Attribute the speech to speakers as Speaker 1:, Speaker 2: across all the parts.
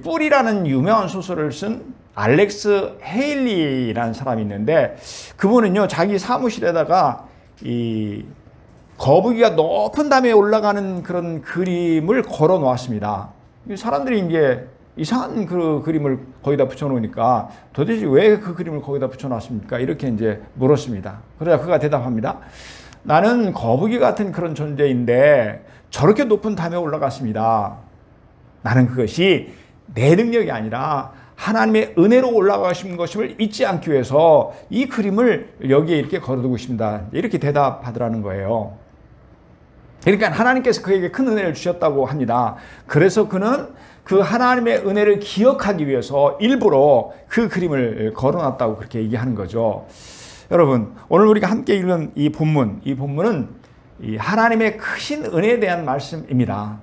Speaker 1: 뿔이라는 유명한 소설을 쓴 알렉스 헤일리라는 사람이 있는데, 그분은요 자기 사무실에다가 이 거북이가 높은 담에 올라가는 그런 그림을 걸어 놓았습니다. 사람들이 이제 이상한 그 그림을 거기다 붙여놓으니까 도대체 왜 그 그림을 거기다 붙여놨습니까? 이렇게 이제 물었습니다. 그러자 그가 대답합니다. 나는 거북이 같은 그런 존재인데 저렇게 높은 담에 올라갔습니다. 나는 그것이 내 능력이 아니라 하나님의 은혜로 올라가신 것임을 잊지 않기 위해서 이 그림을 여기에 이렇게 걸어두고 있습니다. 이렇게 대답하더라는 거예요. 그러니까 하나님께서 그에게 큰 은혜를 주셨다고 합니다. 그래서 그는 그 하나님의 은혜를 기억하기 위해서 일부러 그 그림을 걸어놨다고 그렇게 얘기하는 거죠. 여러분, 오늘 우리가 함께 읽는 이 본문은 이 하나님의 크신 은혜에 대한 말씀입니다.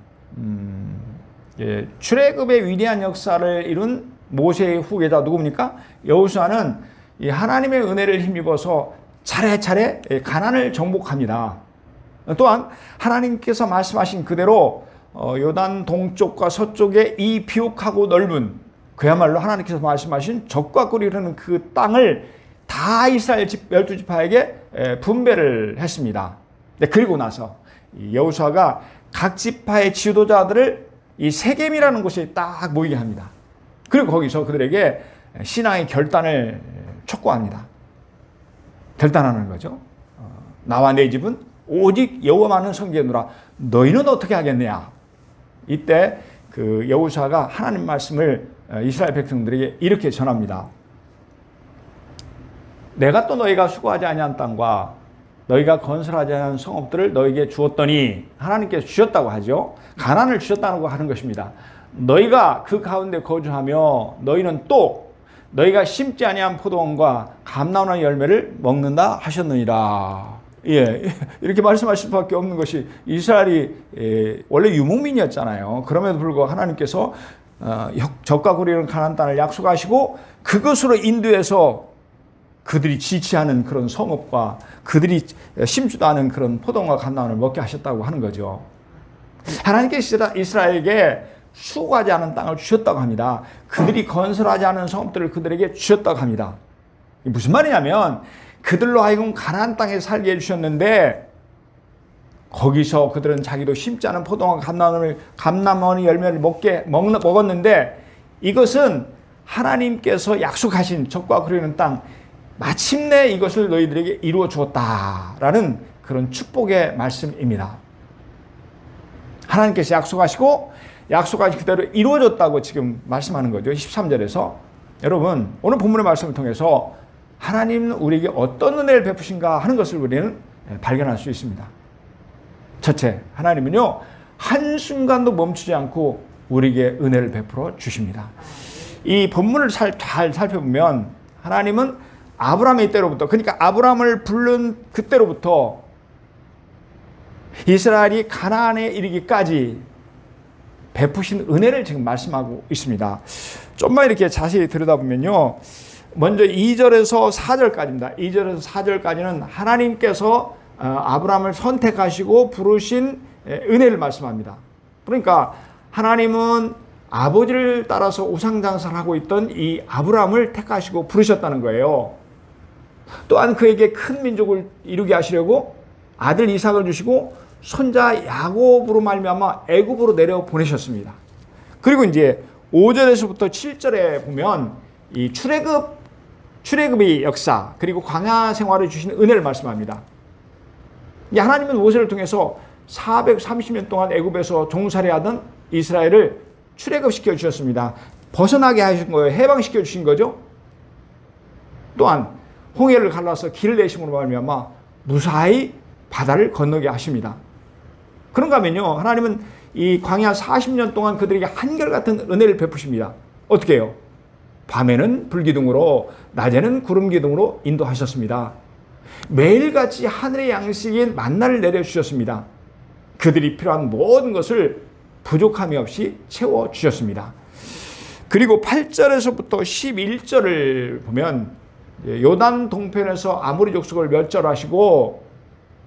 Speaker 1: 출애굽의 위대한 역사를 이룬 모세의 후계자 누굽니까? 여호수아는 이 하나님의 은혜를 힘입어서 차례차례 가나안을 정복합니다. 또한 하나님께서 말씀하신 그대로 요단 동쪽과 서쪽에 이 비옥하고 넓은, 그야말로 하나님께서 말씀하신 적과 꿀이 흐르는 그 땅을 다 이스라엘 12지파에게 분배를 했습니다. 그리고 나서 여호수아가 각 지파의 지도자들을 이 세겜이라는 곳에 딱 모이게 합니다. 그리고 거기서 그들에게 신앙의 결단을 촉구합니다. 결단하는 거죠. 나와 내 집은 오직 여호와만을 섬기노라. 너희는 어떻게 하겠느냐? 이때 그 여호수아가 하나님 말씀을 이스라엘 백성들에게 이렇게 전합니다. 내가 또 너희가 수고하지 아니한 땅과 너희가 건설하지 않은 성읍들을 너희에게 주었더니, 하나님께서 주셨다고 하죠. 가나안을 주셨다고 하는 것입니다. 너희가 그 가운데 거주하며 너희는 또 너희가 심지 아니한 포도원과 감나원의 열매를 먹는다 하셨느니라. 예, 이렇게 말씀하실 수밖에 없는 것이, 이스라엘이 원래 유목민이었잖아요. 그럼에도 불구하고 하나님께서 적과 꿀이 가나안 땅을 약속하시고 그것으로 인도해서 그들이 지치하는 그런 성읍과 그들이 심지도 않은 그런 포도원과 감나원을 먹게 하셨다고 하는 거죠. 하나님께서 이스라엘에게 수고하지 않은 땅을 주셨다고 합니다. 그들이 건설하지 않은 성읍들을 그들에게 주셨다고 합니다. 이게 무슨 말이냐면, 그들로 하여금 가나안 땅에 살게 해주셨는데 거기서 그들은 자기도 심지 않은 포도원과 감나원의 열매를 먹었는데, 이것은 하나님께서 약속하신 적과 그리는 땅, 마침내 이것을 너희들에게 이루어 주었다라는 그런 축복의 말씀입니다. 하나님께서 약속하신 그대로 이루어졌다고 지금 말씀하는 거죠. 13절에서. 여러분, 오늘 본문의 말씀을 통해서 하나님은 우리에게 어떤 은혜를 베푸신가 하는 것을 우리는 발견할 수 있습니다. 첫째, 하나님은요, 한순간도 멈추지 않고 우리에게 은혜를 베풀어 주십니다. 이 본문을 잘 살펴보면 하나님은 아브라함의 때로부터, 그러니까 아브라함을 부른 그때로부터 이스라엘이 가나안에 이르기까지 베푸신 은혜를 지금 말씀하고 있습니다. 좀만 이렇게 자세히 들여다보면요, 먼저 2절에서 4절까지입니다. 2절에서 4절까지는 하나님께서 아브라함을 선택하시고 부르신 은혜를 말씀합니다. 그러니까 하나님은 아버지를 따라서 우상장사를 하고 있던 이 아브라함을 택하시고 부르셨다는 거예요. 또한 그에게 큰 민족을 이루게 하시려고 아들 이삭을 주시고 손자 야곱으로 말미암아 애굽으로 내려 보내셨습니다. 그리고 이제 5절에서부터 7절에 보면 이 출애굽의 역사, 그리고 광야 생활을 주신 은혜를 말씀합니다. 하나님은 모세를 통해서 430년 동안 애굽에서 종살이하던 이스라엘을 출애굽시켜 주셨습니다. 벗어나게 하신 거예요. 해방시켜 주신 거죠. 또한 홍해를 갈라서 길을 내심으로 말미암아 무사히 바다를 건너게 하십니다. 그런가 하면요, 하나님은 이 광야 40년 동안 그들에게 한결같은 은혜를 베푸십니다. 어떻게 해요? 밤에는 불기둥으로, 낮에는 구름기둥으로 인도하셨습니다. 매일같이 하늘의 양식인 만나를 내려주셨습니다. 그들이 필요한 모든 것을 부족함이 없이 채워주셨습니다. 그리고 8절에서부터 11절을 보면 요단 동편에서 아모리 족속을 멸절하시고,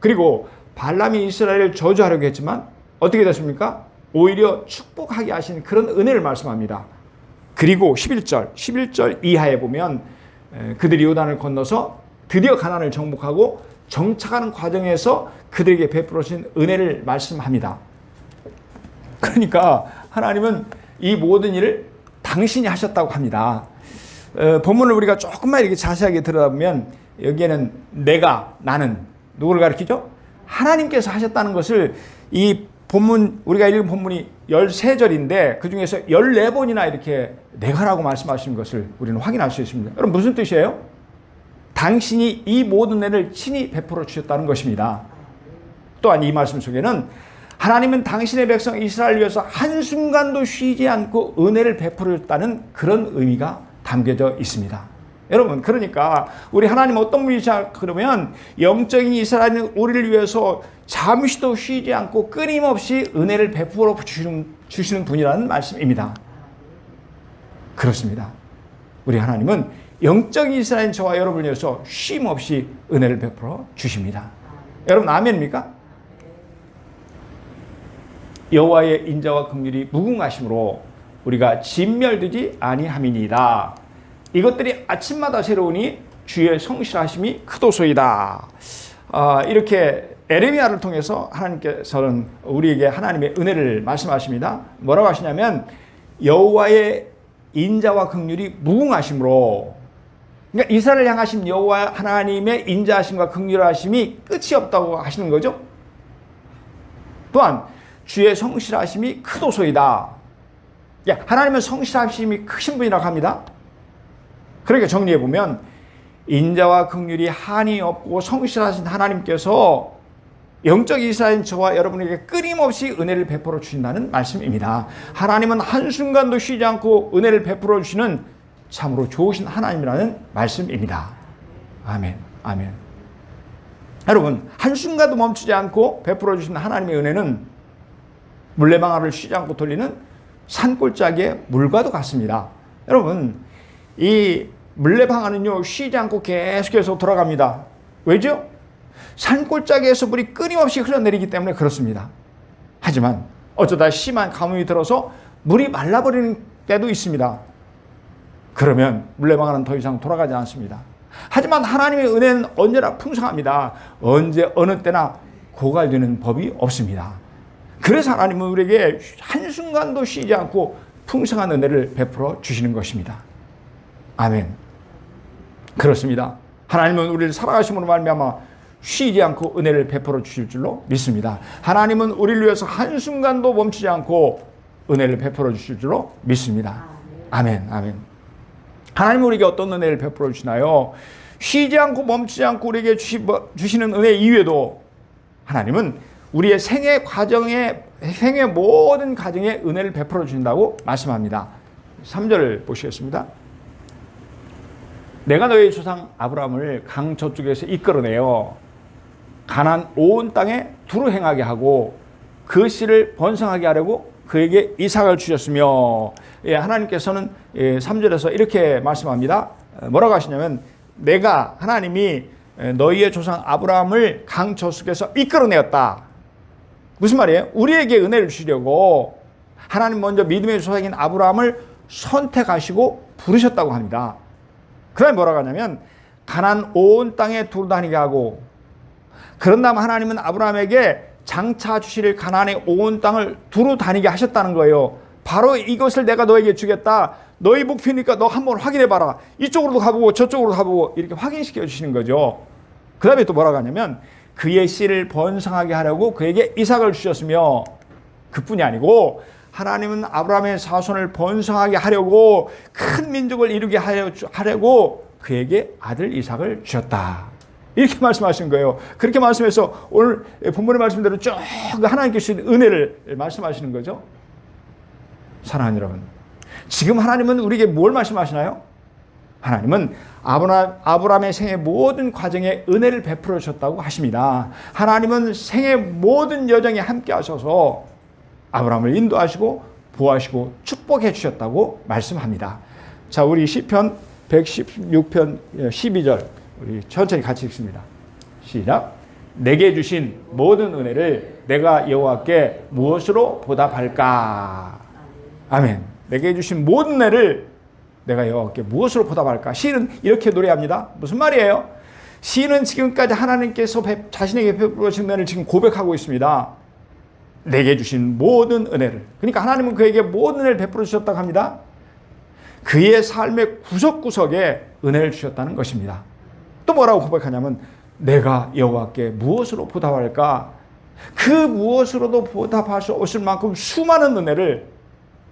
Speaker 1: 그리고 발람이 이스라엘을 저주하려고 했지만 어떻게 됐습니까? 오히려 축복하게 하신 그런 은혜를 말씀합니다. 그리고 11절 이하에 보면 그들이 요단을 건너서 드디어 가나안을 정복하고 정착하는 과정에서 그들에게 베풀어 주신 은혜를 말씀합니다. 그러니까 하나님은 이 모든 일을 당신이 하셨다고 합니다. 본문을 우리가 조금만 이렇게 자세하게 들여다보면 여기에는 나는 누구를 가리키죠? 하나님께서 하셨다는 것을 이 본문, 우리가 읽은 본문이 13절인데 그 중에서 14번이나 이렇게 내가라고 말씀하시는 것을 우리는 확인할 수 있습니다. 여러분 무슨 뜻이에요? 당신이 이 모든 은혜를 친히 베풀어 주셨다는 것입니다. 또한 이 말씀 속에는 하나님은 당신의 백성 이스라엘을 위해서 한순간도 쉬지 않고 은혜를 베풀어 줬다는 그런 의미가 담겨져 있습니다. 여러분 그러니까 우리 하나님 어떤 분이시냐 그러면 영적인 이스라엘은 우리를 위해서 잠시도 쉬지 않고 끊임없이 은혜를 베풀어 주시는 분이라는 말씀입니다. 그렇습니다. 우리 하나님은 영적인 이스라엘 저와 여러분을 위해서 쉼 없이 은혜를 베풀어 주십니다. 여러분 아멘입니까? 여호와의 인자와 긍휼이 무궁하심으로 우리가 진멸되지 아니함이니이다. 이것들이 아침마다 새로우니 주의 성실하심이 크도소이다. 이렇게 에레미야를 통해서 하나님께서는 우리에게 하나님의 은혜를 말씀하십니다. 뭐라고 하시냐면 여호와의 인자와 긍휼이 무궁하심으로, 그러니까 이스라엘을 향하신 여호와 하나님의 인자하심과 긍휼하심이 끝이 없다고 하시는 거죠. 또한 주의 성실하심이 크도소이다. 하나님은 성실하심이 크신 분이라고 합니다. 그러니까 정리해 보면 인자와 긍휼이 한이 없고 성실하신 하나님께서 영적 이스라엘 저와 여러분에게 끊임없이 은혜를 베풀어 주신다는 말씀입니다. 하나님은 한순간도 쉬지 않고 은혜를 베풀어 주시는 참으로 좋으신 하나님이라는 말씀입니다. 아멘, 아멘. 여러분 한순간도 멈추지 않고 베풀어 주신 하나님의 은혜는 물레방아를 쉬지 않고 돌리는 산골짜기의 물과도 같습니다. 여러분 이 물레방아는요 쉬지 않고 계속해서 돌아갑니다. 왜죠? 산골짜기에서 물이 끊임없이 흘러내리기 때문에 그렇습니다. 하지만 어쩌다 심한 가뭄이 들어서 물이 말라버리는 때도 있습니다. 그러면 물레방아는 더 이상 돌아가지 않습니다. 하지만 하나님의 은혜는 언제나 풍성합니다. 언제 어느 때나 고갈되는 법이 없습니다. 그래서 하나님은 우리에게 한순간도 쉬지 않고 풍성한 은혜를 베풀어 주시는 것입니다. 아멘. 그렇습니다. 하나님은 우리를 살아가심으로 말미암아 쉬지 않고 은혜를 베풀어 주실 줄로 믿습니다. 하나님은 우리를 위해서 한순간도 멈추지 않고 은혜를 베풀어 주실 줄로 믿습니다. 아멘, 아멘. 하나님은 우리에게 어떤 은혜를 베풀어 주시나요? 쉬지 않고 멈추지 않고 우리에게 주시는 은혜 이외에도 하나님은 우리의 생애 모든 가정에 은혜를 베풀어 주신다고 말씀합니다. 3절을 보시겠습니다. 내가 너의 조상 아브라함을 강 저쪽에서 이끌어내어 가나안 온 땅에 두루 행하게 하고 그 씨를 번성하게 하려고 그에게 이삭을 주셨으며, 하나님께서는 3절에서 이렇게 말씀합니다. 뭐라고 하시냐면 내가 하나님이 너희의 조상 아브라함을 강 저쪽에서 이끌어내었다. 무슨 말이에요? 우리에게 은혜를 주시려고 하나님 먼저 믿음의 조상인 아브라함을 선택하시고 부르셨다고 합니다. 그 다음에 뭐라고 하냐면 가나안 온 땅에 두루 다니게 하고, 그런 다음 하나님은 아브라함에게 장차 주실 가나안의 온 땅을 두루 다니게 하셨다는 거예요. 바로 이것을 내가 너에게 주겠다. 너희 목표니까 너 한번 확인해봐라. 이쪽으로도 가보고 저쪽으로도 가보고 이렇게 확인시켜 주시는 거죠. 그 다음에 또 뭐라고 하냐면 그의 씨를 번성하게 하려고 그에게 이삭을 주셨으며, 그뿐이 아니고 하나님은 아브라함의 자손을 번성하게 하려고 큰 민족을 이루게 하려고 그에게 아들 이삭을 주셨다. 이렇게 말씀하신 거예요. 그렇게 말씀해서 오늘 본문의 말씀대로 쭉 하나님께 주신 은혜를 말씀하시는 거죠. 사랑하는 여러분, 지금 하나님은 우리에게 뭘 말씀하시나요? 하나님은 아브라함의 생애 모든 과정에 은혜를 베풀어 주셨다고 하십니다. 하나님은 생애 모든 여정에 함께 하셔서 아브라함을 인도하시고 보호하시고 축복해 주셨다고 말씀합니다. 자, 우리 시편 116편 12절 우리 천천히 같이 읽습니다. 시작. 내게 주신 모든 은혜를 내가 여호와께 무엇으로 보답할까? 아멘. 내게 주신 모든 은혜를 내가 여호와께 무엇으로 보답할까? 시인은 이렇게 노래합니다. 무슨 말이에요? 시인은 지금까지 하나님께서 자신에게 베풀어 주신 은혜를 지금 고백하고 있습니다. 내게 주신 모든 은혜를. 그러니까 하나님은 그에게 모든 은혜를 베풀어 주셨다고 합니다. 그의 삶의 구석구석에 은혜를 주셨다는 것입니다. 또 뭐라고 고백하냐면 내가 여호와께 무엇으로 보답할까? 그 무엇으로도 보답할 수 없을 만큼 수많은 은혜를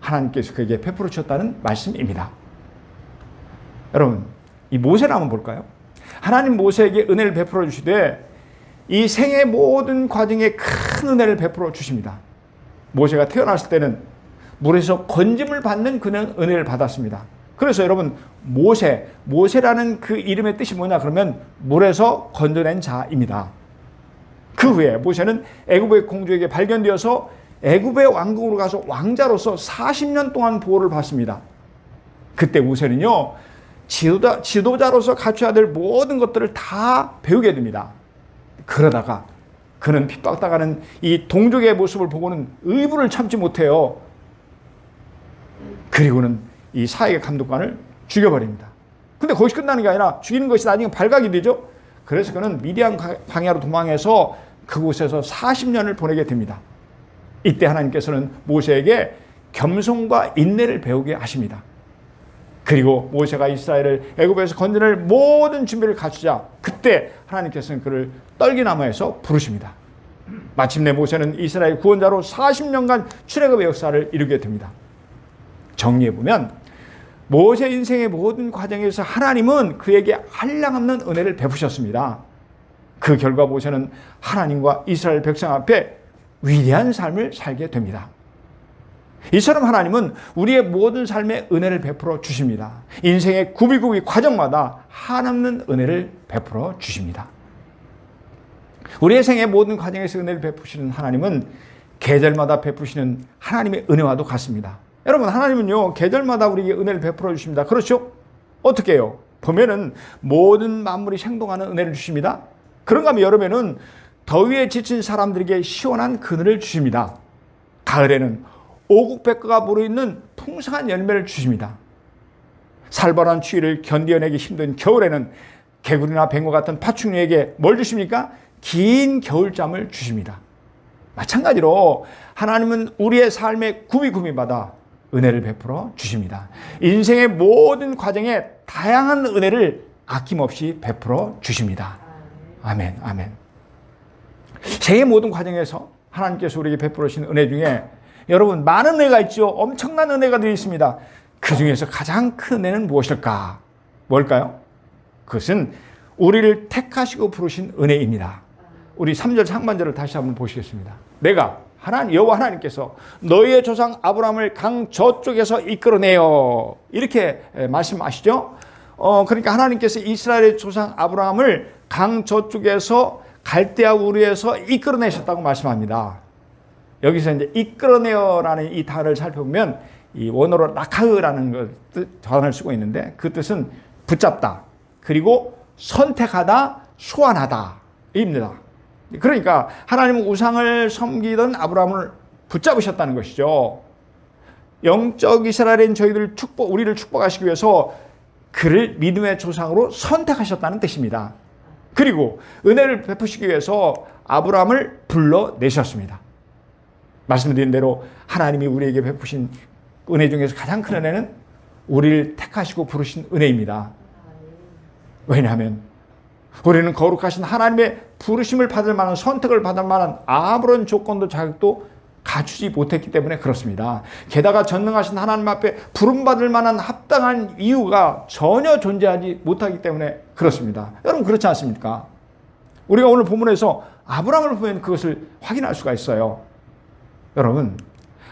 Speaker 1: 하나님께서 그에게 베풀어 주셨다는 말씀입니다. 여러분, 이 모세를 한번 볼까요? 하나님 모세에게 은혜를 베풀어 주시되 이 생의 모든 과정에 큰 은혜를 베풀어 주십니다. 모세가 태어났을 때는 물에서 건짐을 받는 그는 은혜를 받았습니다. 그래서 여러분, 모세라는 그 이름의 뜻이 뭐냐 그러면 물에서 건져낸 자입니다. 그 후에 모세는 애굽의 공주에게 발견되어서 애굽의 왕국으로 가서 왕자로서 40년 동안 보호를 받습니다. 그때 모세는요, 지도자로서 갖춰야 될 모든 것들을 다 배우게 됩니다. 그러다가 그는 핍박당하는 이 동족의 모습을 보고는 의부를 참지 못해요. 그리고는 이 사역의 감독관을 죽여버립니다. 근데 거기서 끝나는 게 아니라 죽이는 것이 나중에 발각이 되죠. 그래서 그는 미디안 광야로 도망해서 그곳에서 40년을 보내게 됩니다. 이때 하나님께서는 모세에게 겸손과 인내를 배우게 하십니다. 그리고 모세가 이스라엘을 애굽에서 건져낼 모든 준비를 갖추자 그때 하나님께서는 그를 떨기나무에서 부르십니다. 마침내 모세는 이스라엘 구원자로 40년간 출애굽의 역사를 이루게 됩니다. 정리해보면 모세 인생의 모든 과정에서 하나님은 그에게 한량없는 은혜를 베푸셨습니다. 그 결과 모세는 하나님과 이스라엘 백성 앞에 위대한 삶을 살게 됩니다. 이처럼 하나님은 우리의 모든 삶에 은혜를 베풀어 주십니다. 인생의 구비구비 과정마다 한없는 은혜를 베풀어 주십니다. 우리의 생의 모든 과정에서 은혜를 베푸시는 하나님은 계절마다 베푸시는 하나님의 은혜와도 같습니다. 여러분, 하나님은요, 계절마다 우리에게 은혜를 베풀어 주십니다. 그렇죠? 어떻게 해요? 봄에는 모든 만물이 생동하는 은혜를 주십니다. 그런가 하면 여름에는 더위에 지친 사람들에게 시원한 그늘을 주십니다. 가을에는 오국백과가 무르익는 풍성한 열매를 주십니다. 살벌한 추위를 견뎌내기 힘든 겨울에는 개구리나 뱅과 같은 파충류에게 뭘 주십니까? 긴 겨울잠을 주십니다. 마찬가지로 하나님은 우리의 삶의 구비구비마다 은혜를 베풀어 주십니다. 인생의 모든 과정에 다양한 은혜를 아낌없이 베풀어 주십니다. 아멘, 아멘. 생의 모든 과정에서 하나님께서 우리에게 베풀어 주신 은혜 중에 여러분, 많은 은혜가 있죠. 엄청난 은혜가 되어 있습니다. 그 중에서 가장 큰 은혜는 무엇일까? 뭘까요? 그것은 우리를 택하시고 부르신 은혜입니다. 우리 3절 상반절을 다시 한번 보시겠습니다. 내가 여호와 하나님께서 너희의 조상 아브라함을 강 저쪽에서 이끌어내요. 이렇게 말씀하시죠. 그러니까 하나님께서 이스라엘의 조상 아브라함을 강 저쪽에서 갈대아 우르에서 이끌어내셨다고 말씀합니다. 여기서 이제 이끌어내어라는 이 단어를 살펴보면 이 원어로 라카흐라는 단어를 쓰고 있는데 그 뜻은 붙잡다, 그리고 선택하다, 소환하다 입니다. 그러니까 하나님은 우상을 섬기던 아브라함을 붙잡으셨다는 것이죠. 영적 이스라엘인 우리를 축복하시기 위해서 그를 믿음의 조상으로 선택하셨다는 뜻입니다. 그리고 은혜를 베푸시기 위해서 아브라함을 불러내셨습니다. 말씀드린 대로 하나님이 우리에게 베푸신 은혜 중에서 가장 큰 은혜는 우리를 택하시고 부르신 은혜입니다. 왜냐하면 우리는 거룩하신 하나님의 부르심을 받을 만한, 선택을 받을 만한 아무런 조건도 자격도 갖추지 못했기 때문에 그렇습니다. 게다가 전능하신 하나님 앞에 부름받을 만한 합당한 이유가 전혀 존재하지 못하기 때문에 그렇습니다. 여러분, 그렇지 않습니까? 우리가 오늘 본문에서 아브라함을 보면 그것을 확인할 수가 있어요. 여러분,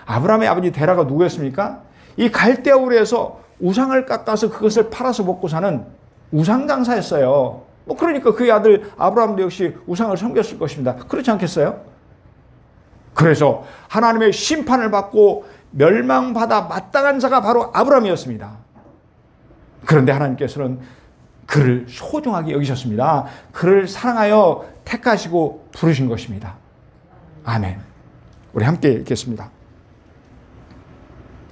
Speaker 1: 아브라함의 아버지 데라가 누구였습니까? 이 갈대아 우르에서 우상을 깎아서 그것을 팔아서 먹고 사는 우상장사였어요. 그러니까 그의 아들 아브라함도 역시 우상을 섬겼을 것입니다. 그렇지 않겠어요? 그래서 하나님의 심판을 받고 멸망받아 마땅한 자가 바로 아브라함이었습니다. 그런데 하나님께서는 그를 소중하게 여기셨습니다. 그를 사랑하여 택하시고 부르신 것입니다. 아멘. 우리 함께 읽겠습니다.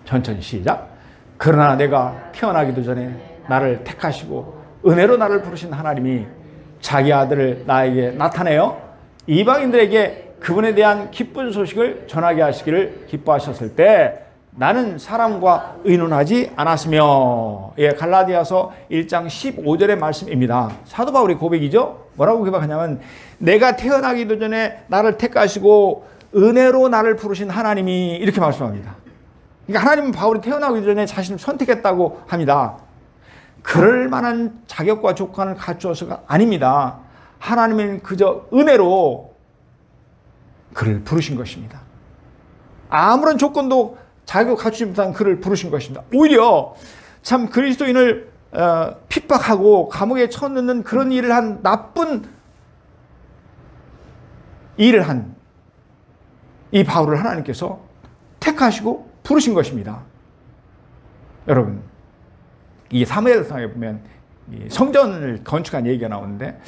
Speaker 1: 천천히 시작. 그러나 내가 태어나기도 전에 나를 택하시고 은혜로 나를 부르신 하나님이 자기 아들을 나에게 나타내어 이방인들에게 그분에 대한 기쁜 소식을 전하게 하시기를 기뻐하셨을 때 나는 사람과 의논하지 않았으며, 예, 갈라디아서 1장 15절의 말씀입니다. 사도 바울의 고백이죠. 뭐라고 고백하냐면 내가 태어나기도 전에 나를 택하시고 은혜로 나를 부르신 하나님이, 이렇게 말씀합니다. 그러니까 하나님은 바울이 태어나기 전에 자신을 선택했다고 합니다. 그럴 만한 자격과 조건을 갖추어서가 아닙니다. 하나님은 그저 은혜로 그를 부르신 것입니다. 아무런 조건도 자격을 갖추지 못한 그를 부르신 것입니다. 오히려 참 그리스도인을 핍박하고 감옥에 쳐넣는 그런 일을 한, 나쁜 일을 한 이 바울을 하나님께서 택하시고 부르신 것입니다. 여러분, 이 사무엘상에 보면 이 성전을 건축한 얘기가 나오는데,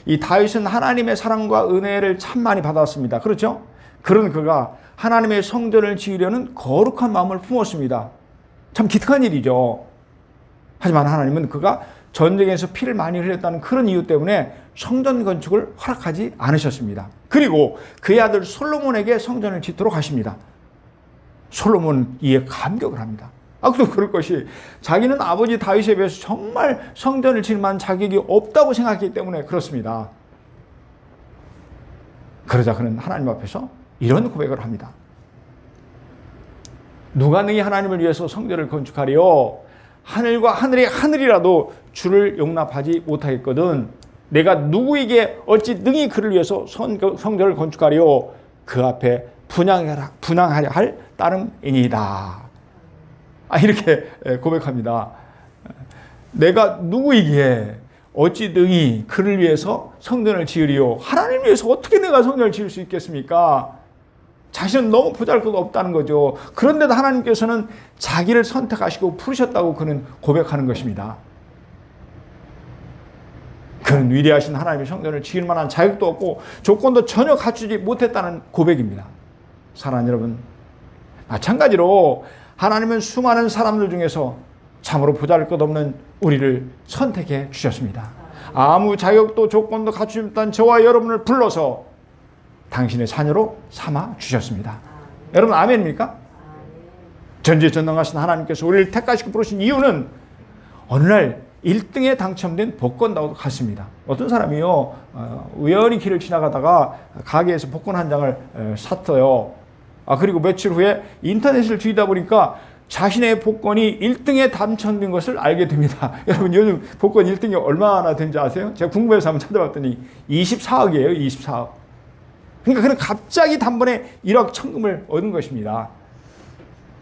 Speaker 1: 이 다윗은 하나님의 사랑과 은혜를 참 많이 받았습니다. 그렇죠? 그런 그가 하나님의 성전을 지으려는 거룩한 마음을 품었습니다. 참 기특한 일이죠. 하지만 하나님은 그가 전쟁에서 피를 많이 흘렸다는 그런 이유 때문에 성전 건축을 허락하지 않으셨습니다. 그리고 그의 아들 솔로몬에게 성전을 짓도록 하십니다. 솔로몬은 이에 감격을 합니다. 또 그럴 것이, 자기는 아버지 다윗에 비해서 정말 성전을 지을 만한 자격이 없다고 생각했기 때문에 그렇습니다. 그러자 그는 하나님 앞에서 이런 고백을 합니다. 누가 능히 하나님을 위해서 성전을 건축하리요? 하늘과 하늘의 하늘이라도 주를 용납하지 못하겠거든. 내가 누구에게 어찌 능히 그를 위해서 성전을 건축하리요? 그 앞에 분향하려 할 따름이니이다. 이렇게 고백합니다. 내가 누구에게 어찌 능히 그를 위해서 성전을 지으리요? 하나님을 위해서 어떻게 내가 성전을 지을 수 있겠습니까? 자신은 너무 보잘것없다는 거죠. 그런데도 하나님께서는 자기를 선택하시고 부르셨다고 그는 고백하는 것입니다. 그는 위대하신 하나님의 성전을 지을 만한 자격도 없고 조건도 전혀 갖추지 못했다는 고백입니다. 사랑하는 여러분, 마찬가지로 하나님은 수많은 사람들 중에서 참으로 보잘것없는 우리를 선택해 주셨습니다. 아무 자격도 조건도 갖추지 못한 저와 여러분을 불러서 당신의 자녀로 삼아 주셨습니다. 여러분, 아멘입니까? 전지전능하신 하나님께서 우리를 택하시고 부르신 이유는 어느 날 1등에 당첨된 복권과도 같습니다. 어떤 사람이요, 우연히 길을 지나가다가 가게에서 복권 한 장을 샀어요. 그리고 며칠 후에 인터넷을 뒤지다 보니까 자신의 복권이 1등에 당첨된 것을 알게 됩니다. 여러분, 요즘 복권 1등이 얼마나 된지 아세요? 제가 궁금해서 한번 찾아봤더니 24억이에요. 24억. 그러니까 그는 갑자기 단번에 1억 천금을 얻은 것입니다.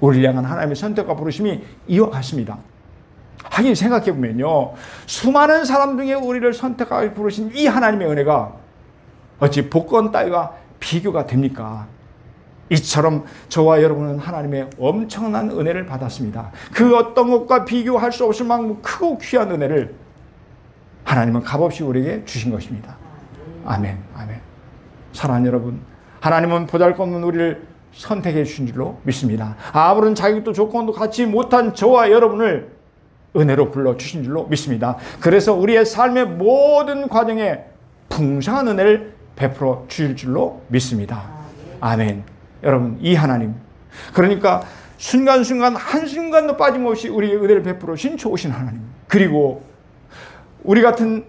Speaker 1: 우리를 향한 하나님의 선택과 부르심이 이와 같습니다. 하긴 생각해보면요, 수많은 사람 중에 우리를 선택하고 부르신 이 하나님의 은혜가 어찌 복권 따위와 비교가 됩니까? 이처럼 저와 여러분은 하나님의 엄청난 은혜를 받았습니다. 그 어떤 것과 비교할 수 없을 만큼 크고 귀한 은혜를 하나님은 값없이 우리에게 주신 것입니다. 아멘, 아멘. 사랑하는 여러분, 하나님은 보잘것없는 우리를 선택해 주신 줄로 믿습니다. 아무런 자격도 조건도 갖지 못한 저와 여러분을 은혜로 불러주신 줄로 믿습니다. 그래서 우리의 삶의 모든 과정에 풍성한 은혜를 베풀어 주실 줄로 믿습니다. 아멘. 여러분, 이 하나님, 그러니까 순간순간 한순간도 빠짐없이 우리의 은혜를 베풀어 주신 좋으신 하나님, 그리고 우리 같은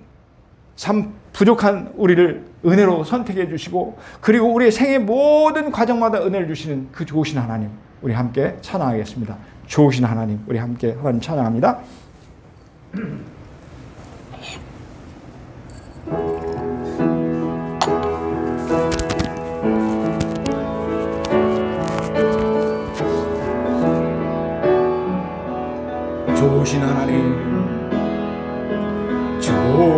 Speaker 1: 참 부족한 우리를 은혜로 선택해 주시고, 그리고 우리의 생의 모든 과정마다 은혜를 주시는 그 좋으신 하나님, 우리 함께 찬양하겠습니다. 좋으신 하나님, 우리 함께 하나님 찬양합니다. 좋으신 하나님, 좋으신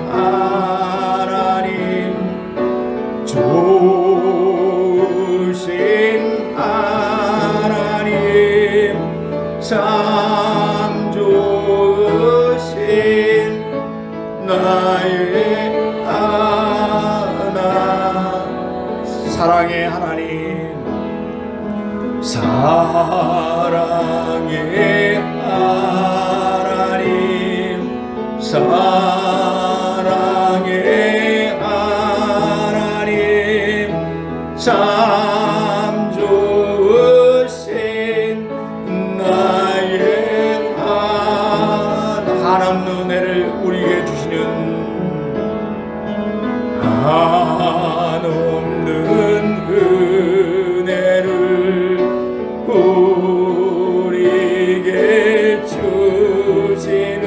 Speaker 1: 하나님, 좋으신 하나님, 참 좋으신 나의 하나님, 사랑의 하나님, 사랑의 나의 한없는 은혜를 우리에게 주시는 한없는 은혜를 우리에게 주시는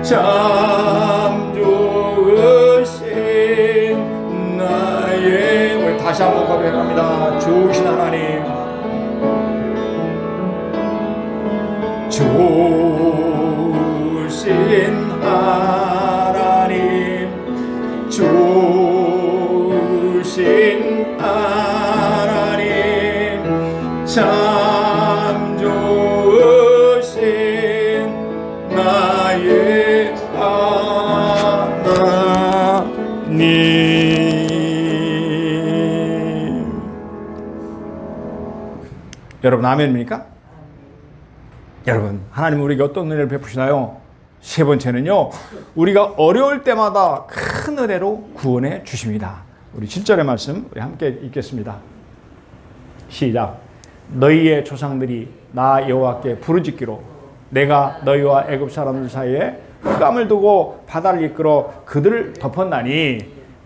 Speaker 1: 참 좋으신 나의, 우리 다시 한번 고백합니다. 좋으신 하나님, 좋으신 하나님, 좋으신 하나님, 참 좋으신 나의 하나님. 여러분 아멘입니까? 여러분, 하나님 우리에게 어떤 은혜를 베푸시나요? 세 번째는요, 우리가 어려울 때마다 큰 은혜로 구원해 주십니다. 우리 7절의 말씀 우리 함께 읽겠습니다. 시작. 너희의 조상들이 나 여호와께 부르짖기로 내가 너희와 애굽 사람들 사이에 흑암을 두고 바다를 이끌어 그들을 덮었나니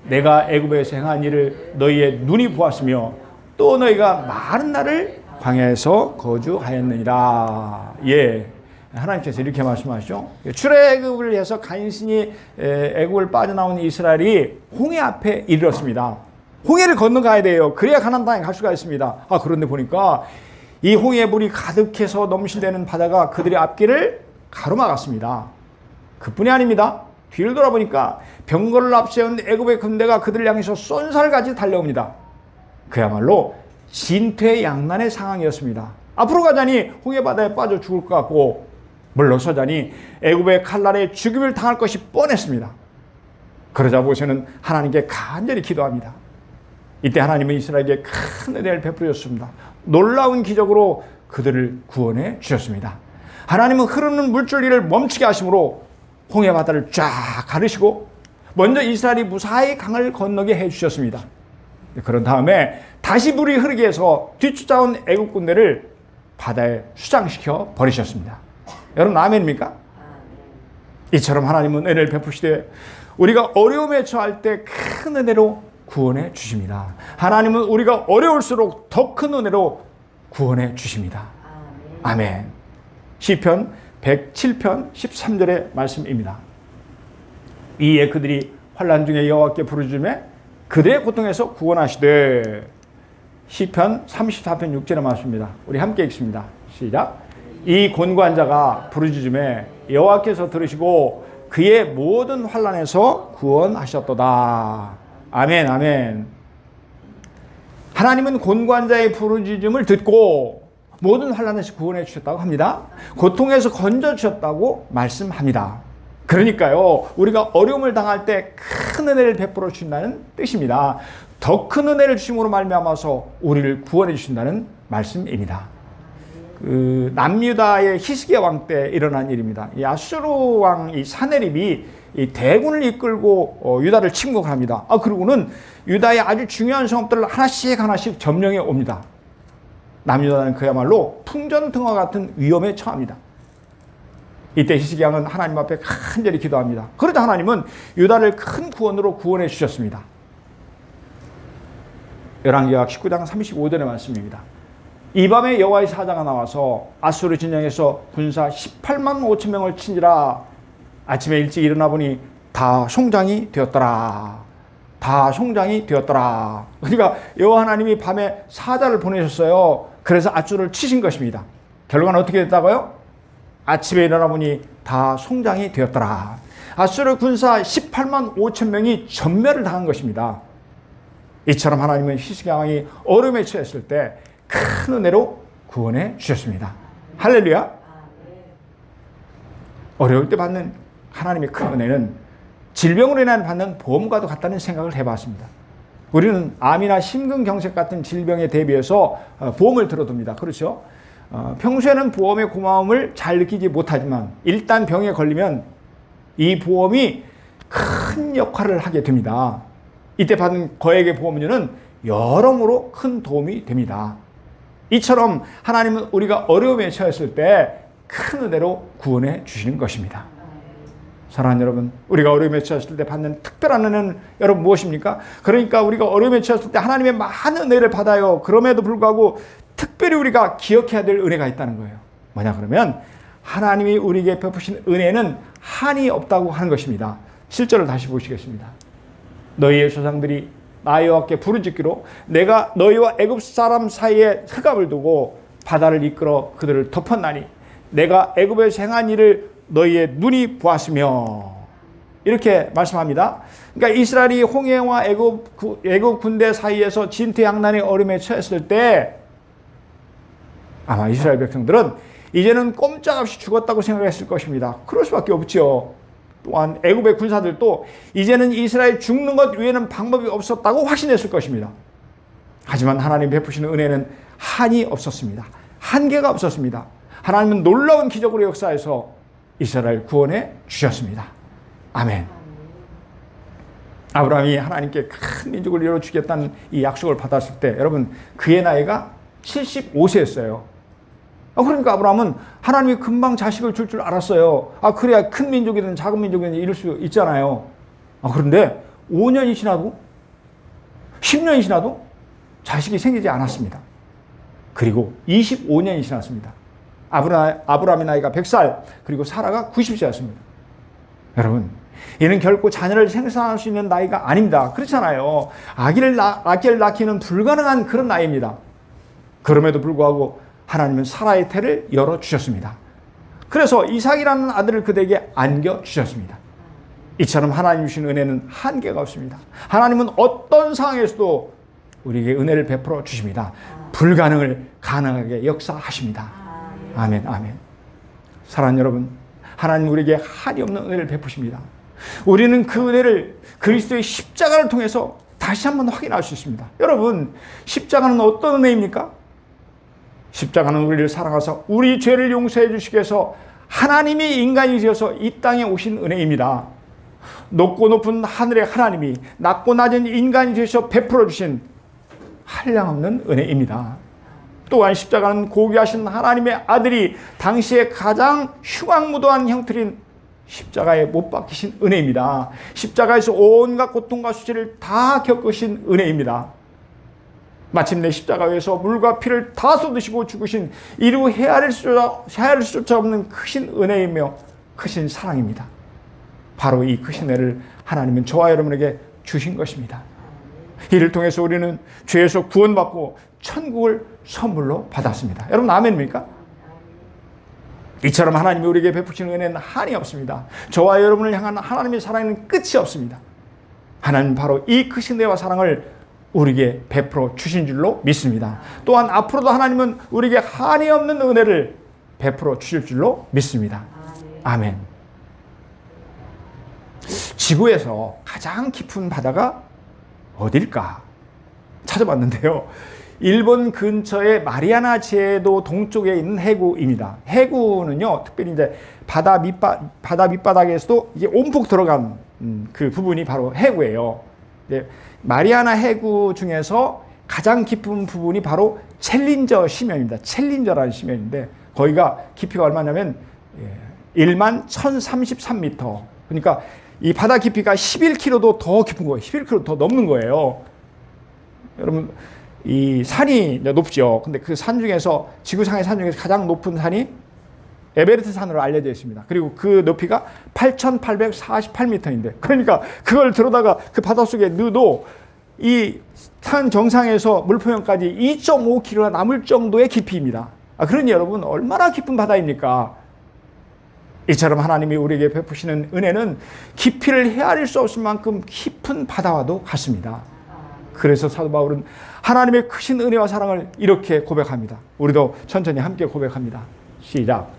Speaker 1: 내가 애굽에서 행한 일을 너희의 눈이 보았으며 또 너희가 많은 날을 광야에서 거주하였느니라. 예, 하나님께서 이렇게 말씀하시죠. 출애굽을 해서 간신히 애굽을 빠져나온 이스라엘이 홍해 앞에 이르렀습니다. 홍해를 건너가야 돼요. 그래야 가나안 땅에 갈 수가 있습니다. 그런데 보니까 이 홍해 물이 가득해서 넘실대는 바다가 그들의 앞길을 가로막았습니다. 그뿐이 아닙니다. 뒤를 돌아보니까 병거를 앞세운 애굽의 군대가 그들을 향해서 쏜살같이 달려옵니다. 그야말로 진퇴양난의 상황이었습니다. 앞으로 가자니 홍해 바다에 빠져 죽을 것 같고 물러서자니 애굽의 칼날에 죽임을 당할 것이 뻔했습니다. 그러자 모세는 하나님께 간절히 기도합니다. 이때 하나님은 이스라엘에게 큰 은혜를 베풀으셨습니다. 놀라운 기적으로 그들을 구원해 주셨습니다. 하나님은 흐르는 물줄기를 멈추게 하심으로 홍해 바다를 쫙 가르시고 먼저 이스라엘이 무사히 강을 건너게 해주셨습니다. 그런 다음에 다시 물이 흐르게 해서 뒤쫓아온 애국 군대를 바다에 수장시켜 버리셨습니다. 여러분 아멘입니까? 이처럼 하나님은 은혜를 베푸시되 우리가 어려움에 처할 때 큰 은혜로 구원해 주십니다. 하나님은 우리가 어려울수록 더 큰 은혜로 구원해 주십니다. 아멘. 시편 107편 13절의 말씀입니다. 이에 그들이 환난 중에 여호와께 부르짖으매 그들의 고통에서 구원하시되. 시편 34편 6절의 말씀입니다. 우리 함께 읽습니다. 시작. 이 곤고한 자가 부르짖으매 여호와께서 들으시고 그의 모든 환난에서 구원하셨도다. 아멘, 아멘. 하나님은 곤고한 자의 부르짖음을 듣고 모든 환난에서 구원해 주셨다고 합니다. 고통에서 건져 주셨다고 말씀합니다. 그러니까요, 우리가 어려움을 당할 때 큰 은혜를 베풀어 주신다는 뜻입니다. 더 큰 은혜를 주심으로 말미암아서 우리를 구원해 주신다는 말씀입니다. 남유다의 히스기야 왕 때 일어난 일입니다. 이 아수르 왕 이 사네립이 이 대군을 이끌고 유다를 침공합니다. 그리고는 유다의 아주 중요한 성읍들을 하나씩 점령해 옵니다. 남유다는 그야말로 풍전등화 같은 위험에 처합니다. 이때 히스기야 왕은 하나님 앞에 간절히 기도합니다. 그러자 하나님은 유다를 큰 구원으로 구원해 주셨습니다. 열왕기하 19장 35절의 말씀입니다. 이 밤에 여호와의 사자가 나와서 아수르 진영에서 군사 18만 5천 명을 친지라. 아침에 일찍 일어나 보니 다 송장이 되었더라. 다 송장이 되었더라. 그러니까 여호와 하나님이 밤에 사자를 보내셨어요. 그래서 아수르를 치신 것입니다. 결과는 어떻게 됐다고요? 아침에 일어나 보니 다 송장이 되었더라. 아수르 군사 18만 5천 명이 전멸을 당한 것입니다. 이처럼 하나님은 히스기야 왕이 어려움에 처했을 때 큰 은혜로 구원해 주셨습니다. 할렐루야. 어려울 때 받는 하나님의 큰 은혜는 질병으로 인해 받는 보험과도 같다는 생각을 해봤습니다. 우리는 암이나 심근경색 같은 질병에 대비해서 보험을 들어둡니다. 그렇죠? 평소에는 보험의 고마움을 잘 느끼지 못하지만 일단 병에 걸리면 이 보험이 큰 역할을 하게 됩니다. 이때 받은 거액의 보험료는 여러모로 큰 도움이 됩니다. 이처럼 하나님은 우리가 어려움에 처했을 때 큰 은혜로 구원해 주시는 것입니다. 사랑하는 여러분, 우리가 어려움에 처했을 때 받는 특별한 은혜는 여러분 무엇입니까? 그러니까 우리가 어려움에 처했을 때 하나님의 많은 은혜를 받아요. 그럼에도 불구하고 특별히 우리가 기억해야 될 은혜가 있다는 거예요. 뭐냐 그러면 하나님이 우리에게 베푸신 은혜는 한이 없다고 하는 것입니다. 7절을 다시 보시겠습니다. 너희의 조상들이 나 여호와께 부르짖기로 내가 너희와 애굽 사람 사이에 흑암을 두고 바다를 이끌어 그들을 덮었나니 내가 애굽에서 행한 일을 너희의 눈이 보았으며, 이렇게 말씀합니다. 그러니까 이스라엘이 홍해와 애굽 군대 사이에서 진퇴양난의 어려움에 처했을 때 아마 이스라엘 백성들은 이제는 꼼짝없이 죽었다고 생각했을 것입니다. 그럴 수밖에 없죠. 또한 애굽의 군사들도 이제는 이스라엘 죽는 것 외에는 방법이 없었다고 확신했을 것입니다. 하지만 하나님 베푸시는 은혜는 한이 없었습니다. 한계가 없었습니다. 하나님은 놀라운 기적으로 역사해서 이스라엘 구원해 주셨습니다. 아멘. 아브라함이 하나님께 큰 민족을 이뤄주겠다는 이 약속을 받았을 때 여러분 그의 나이가 75세였어요. 그러니까 아브라함은 하나님이 금방 자식을 줄 줄 알았어요. 그래야 큰 민족이든 작은 민족이든 이룰 수 있잖아요. 그런데 5년이 지나도 10년이 지나도 자식이 생기지 않았습니다. 그리고 25년이 지났습니다. 아브라함의 나이가 100살, 그리고 사라가 90세였습니다. 여러분, 얘는 결코 자녀를 생산할 수 있는 나이가 아닙니다. 그렇잖아요. 아기를 낳기는 불가능한 그런 나이입니다. 그럼에도 불구하고 하나님은 사라의 태를 열어주셨습니다. 그래서 이삭이라는 아들을 그에게 안겨주셨습니다. 이처럼 하나님 주신 은혜는 한계가 없습니다. 하나님은 어떤 상황에서도 우리에게 은혜를 베풀어 주십니다. 불가능을 가능하게 역사하십니다. 아멘, 아멘. 사랑하는 여러분, 하나님 우리에게 한이 없는 은혜를 베푸십니다. 우리는 그 은혜를 그리스도의 십자가를 통해서 다시 한번 확인할 수 있습니다. 여러분, 십자가는 어떤 은혜입니까? 십자가는 우리를 사랑하사 우리 죄를 용서해 주시기 위해서 하나님이 인간이 되어서 이 땅에 오신 은혜입니다. 높고 높은 하늘의 하나님이 낮고 낮은 인간이 되셔서 베풀어 주신 한량없는 은혜입니다. 또한 십자가는 고귀하신 하나님의 아들이 당시에 가장 흉악무도한 형틀인 십자가에 못 박히신 은혜입니다. 십자가에서 온갖 고통과 수치를 다 겪으신 은혜입니다. 마침내 십자가 위에서 물과 피를 다 쏟으시고 죽으신 이루 헤아릴 수조차 없는 크신 은혜이며 크신 사랑입니다. 바로 이 크신 은혜를 하나님은 저와 여러분에게 주신 것입니다. 이를 통해서 우리는 죄에서 구원받고 천국을 선물로 받았습니다. 여러분 아멘입니까? 이처럼 하나님이 우리에게 베푸시는 은혜는 한이 없습니다. 저와 여러분을 향한 하나님의 사랑에는 끝이 없습니다. 하나님은 바로 이 크신 은혜와 사랑을 우리에게 베풀어 주신 줄로 믿습니다. 또한 앞으로도 하나님은 우리에게 한이 없는 은혜를 베풀어 주실 줄로 믿습니다. 아멘. 지구에서 가장 깊은 바다가 어딜까 찾아봤는데요. 일본 근처의 마리아나 제도 동쪽에 있는 해구입니다. 해구는요, 특별히 이제 바다 밑바닥에서도 이게 온폭 들어간 그 부분이 바로 해구예요. 네, 마리아나 해구 중에서 가장 깊은 부분이 바로 챌린저 심연입니다. 챌린저라는 심연인데 거기가 깊이가 얼마냐면 11,033m. 그러니까 이 바다 깊이가 11km도 더 깊은 거예요. 11km 더 넘는 거예요. 여러분, 이 산이 높죠. 근데 그 산 중에서, 지구상의 산 중에서 가장 높은 산이 에베레스트 산으로 알려져 있습니다. 그리고 그 높이가 8,848m인데, 그러니까 그걸 들어다가 그 바닷속에 넣어도 이 산 정상에서 물표면까지 2.5km가 남을 정도의 깊이입니다. 그러니 여러분, 얼마나 깊은 바다입니까? 이처럼 하나님이 우리에게 베푸시는 은혜는 깊이를 헤아릴 수 없을 만큼 깊은 바다와도 같습니다. 그래서 사도 바울은 하나님의 크신 은혜와 사랑을 이렇게 고백합니다. 우리도 천천히 함께 고백합니다. 시작.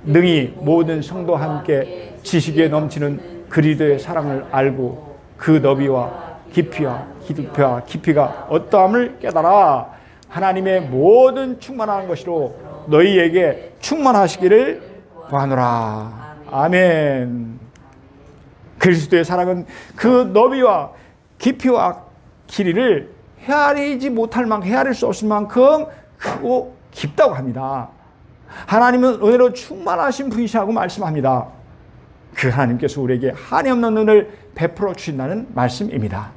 Speaker 1: 능히 모든 성도와 함께 지식에 넘치는 그리스도의 사랑을 알고 그 너비와 깊이가 어떠함을 깨달아 하나님의 모든 충만한 것으로 너희에게 충만하시기를 구하노라. 아멘. 그리스도의 사랑은 그 너비와 깊이와 길이를 헤아리지 못할 만큼, 헤아릴 수 없을 만큼 크고 깊다고 합니다. 하나님은 은혜로 충만하신 분이시라고 말씀합니다. 그 하나님께서 우리에게 한이없는 은혜를 베풀어 주신다는 말씀입니다.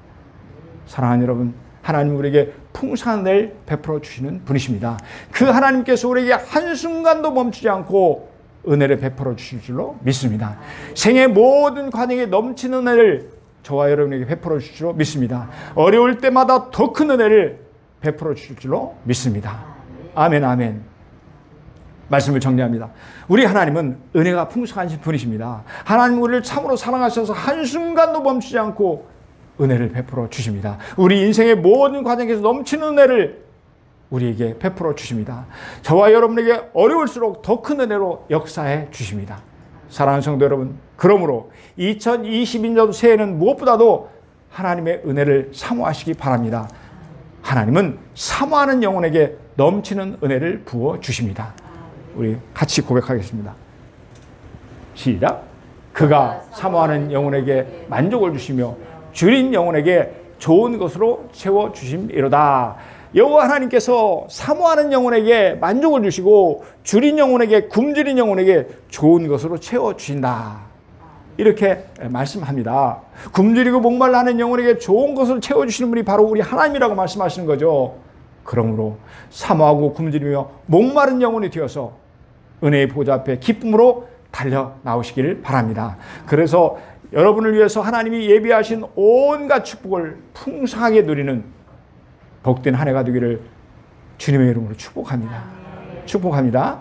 Speaker 1: 사랑하는 여러분, 하나님 우리에게 풍성한 은혜를 베풀어 주시는 분이십니다. 그 하나님께서 우리에게 한순간도 멈추지 않고 은혜를 베풀어 주실 줄로 믿습니다. 생의 모든 과정에 넘치는 은혜를 저와 여러분에게 베풀어 주실 줄로 믿습니다. 어려울 때마다 더 큰 은혜를 베풀어 주실 줄로 믿습니다. 아멘, 아멘. 말씀을 정리합니다. 우리 하나님은 은혜가 풍성하신 분이십니다. 하나님 우리를 참으로 사랑하셔서 한순간도 멈추지 않고 은혜를 베풀어 주십니다. 우리 인생의 모든 과정에서 넘치는 은혜를 우리에게 베풀어 주십니다. 저와 여러분에게 어려울수록 더 큰 은혜로 역사해 주십니다. 사랑하는 성도 여러분, 그러므로 2022년 새해는 무엇보다도 하나님의 은혜를 사모하시기 바랍니다. 하나님은 사모하는 영혼에게 넘치는 은혜를 부어 주십니다. 우리 같이 고백하겠습니다. 시작. 그가 사모하는 영혼에게 만족을 주시며 줄인 영혼에게 좋은 것으로 채워주심이로다. 여호와 하나님께서 사모하는 영혼에게 만족을 주시고 줄인 영혼에게, 굶주린 영혼에게 좋은 것으로 채워주신다. 이렇게 말씀합니다. 굶주리고 목말라 하는 영혼에게 좋은 것을 채워주시는 분이 바로 우리 하나님이라고 말씀하시는 거죠. 그러므로 사모하고 굶주리며 목마른 영혼이 되어서 은혜의 보좌 앞에 기쁨으로 달려 나오시기를 바랍니다. 그래서 여러분을 위해서 하나님이 예비하신 온갖 축복을 풍성하게 누리는 복된 한 해가 되기를 주님의 이름으로 축복합니다. 축복합니다.